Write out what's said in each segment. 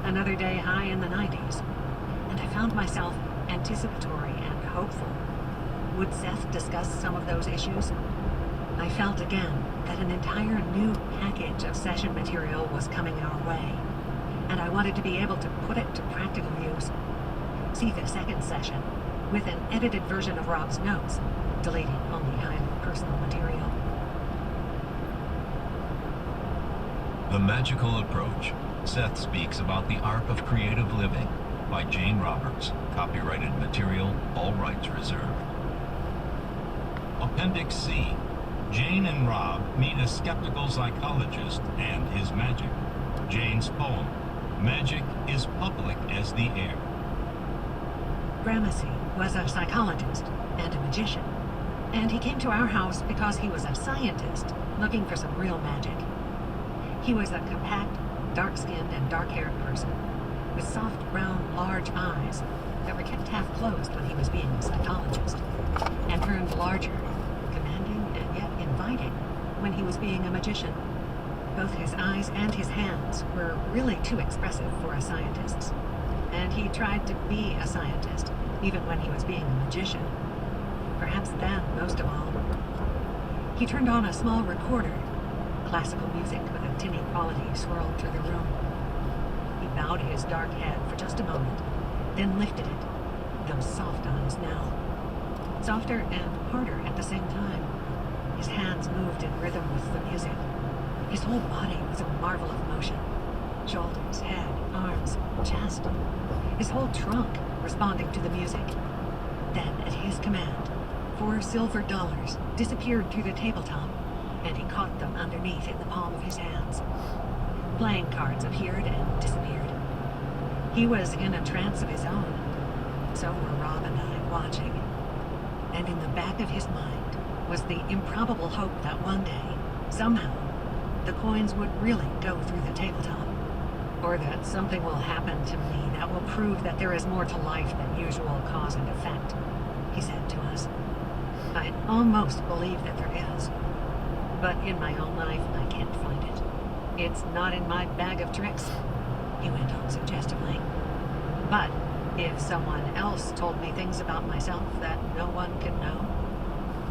Another day high in the 90s, and I found myself anticipatory and hopeful. Would Seth discuss some of those issues? I felt again that an entire new package of session material was coming our way, and I wanted to be able to put it to practical use. See the second session, with an edited version of Rob's notes, deleting only highly personal material. The Magical Approach. Seth speaks about the art of creative living by Jane Roberts. Copyrighted material, all rights reserved. Appendix C. Jane and Rob meet a skeptical psychologist and his magic. Jane's poem, Magic is Public as the Air. Gramercy was a psychologist and a magician, and he came to our house because he was a scientist looking for some real magic. He was a compact, dark-skinned and dark-haired person with soft, brown, large eyes that were kept half closed when he was being a psychologist, and turned larger, commanding and yet inviting when he was being a magician. Both his eyes and his hands were really too expressive for a scientist's, and he tried to be a scientist even when he was being a magician. Perhaps then, most of all. He turned on a small recorder. Classical music with a tinny quality swirled through the room. He bowed his dark head for just a moment, then lifted it, those soft eyes now. Softer and harder at the same time. His hands moved in rhythm with the music. His whole body was a marvel of motion. Shoulders, head, arms, chest. His whole trunk responding to the music. Then, at his command, 4 silver dollars disappeared through the tabletop, and he caught them underneath in the palm of his hands. Playing cards appeared and disappeared. He was in a trance of his own. So were Rob and I watching. And in the back of his mind was the improbable hope that one day, somehow, the coins would really go through the tabletop. Or that something will happen to me that will prove that there is more to life than usual cause and effect, he said to us. I almost believe that there is. But in my own life, I can't find it. It's not in my bag of tricks, he went on suggestively. But if someone else told me things about myself that no one could know,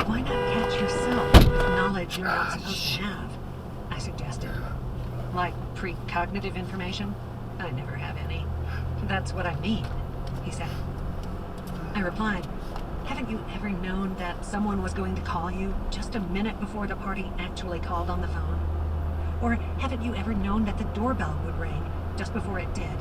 why not catch yourself with knowledge you're not supposed to have? I suggested. Like precognitive information? I never have any. That's what I mean, he said. I replied, haven't you ever known that someone was going to call you just a minute before the party actually called on the phone? Or haven't you ever known that the doorbell would ring just before it did,